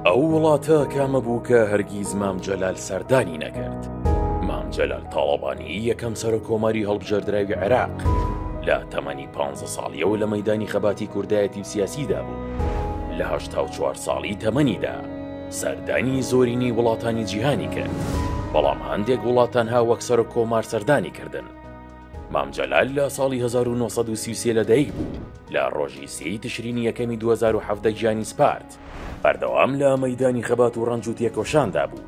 ئەو وڵاتە کامە بوو کە هەرگیز مام جەلال سەردانی نەکرد. مام جەلال تاڵەبانی یەکەم سەرۆکۆماری هەڵبژێردراوی عێراق لە تەمەنی 15 ساڵیەوە لە مەیدانی خەباتی کوردایەتی و سیاسیدا بوو. لە 84 ساڵی تەمەنیدا سەردانی زۆرینی وڵاتانی جیهانی کرد، بەڵام هەندێک وڵاتان ها وەک سەرۆکۆمار سەردانی کردن. مام جەلال لە ساڵی 1933 لەدایک بوو، لە ڕۆژی 3 تشرینی یەکەمی 2017 گیانی سپارت. بەردەوام لە مەیدانی خەبات و ڕەنج و تێکۆشاندا بوو.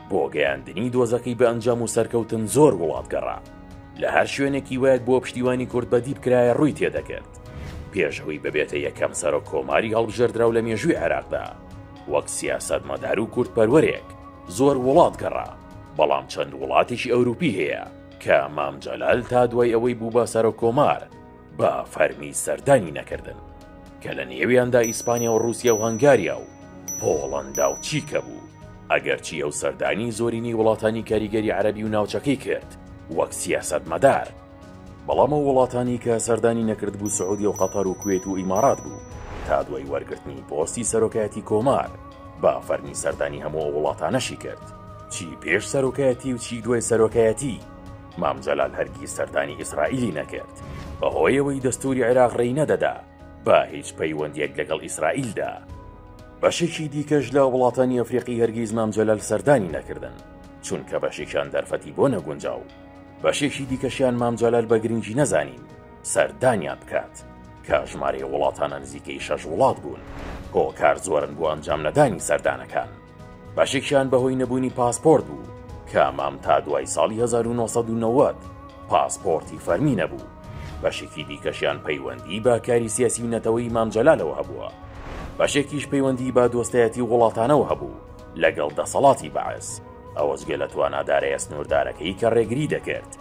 بۆ گەیاندنی دۆزەکەی بە ئەنجام و سەرکەوتن زۆر وڵات گەڕا. لە هەر شوێنێکی وایەک بۆ پشتیوانی کورد بەدی بکرایە ڕووی تێدەکرد، پێشەوەی ببێتە یەکەم سەرۆکۆماری هەڵبژێردراو لە مێژووی عێراقدا. وەک سیاسەتمەدار و کورتپەروەرێک زۆر وڵات گەڕا، بەڵام چەند وڵاتێکی ئەوروپی هەیە کە مام جەلال تا دوای ئەوەی بوو بە سەرۆکۆمار بە فەرمی سەردانی نەکردن، کە لە نێویاندا ئیسپانیا و رووسیا و هەنگاریا و پۆڵەندا و چیکە بوو. ئەگەرچی ئەو سەردانی زۆرینی وڵاتانی کاریگەری عەرەبی و ناوچەکەی کرد وەک سیاسەتمەدار، بەڵام ئەو وڵاتانی کە سەردانی نەکرد بوو سعودی و قەتەر و کوێت و ئیمارات بوو. تا دوای وەرگرتنی پۆستی سەرۆکایەتی کۆمار با فەرمی سەردانی هەموو وڵاتانەشی کرد، چی پێش سەرۆکایەتی و چی دوای سەرۆکایەتی. مام جەلال هەرگیز سەردانی ئیسرائیلی نەکرد، بەهۆی ئەوەی دەستوری عێراق ڕێی نەدەدا با هیچ پەیوەندیەک لەگەڵ ئیسرائیلدا. بەشێکی دیکەش لە وڵاتانی ئەفریقی هەرگیز مام جەلال سەردانی نەکردن، چونکە بەشێکیان دەرفەتی بۆ نەگونجاو. بەشێکی دیکەشیان مام جەلال بە گرنگی نەزانین سەردانیان بکات، کە ژمارەی وڵاتانە نزیکەی 6 وڵات بوون. هۆکار زۆرن بۆ ئەنجام نەدانی سەردانەکان. بەشێکیان بەهۆی نەبوونی پاسپۆرت بوو، کە مام تا دوای ساڵی 1990 پاسپۆرتی فەرمی نەبوو. بەشێکی دیکەشیان پەیوەندی با کاری سیاسی و نەتەوەی مام جەلالەوە هەبووە. بەشێکیش پەیوەندی با دۆستایەتی وڵاتانەوە هەبوو لەگەڵ دەسەڵاتی بەعس. ئەوەش گوێ لە توانادارەیە سنووردارەکەی کە ڕێگری دەکرد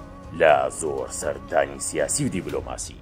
لە زۆر سەردانی سیاسی و دیبلۆماسی.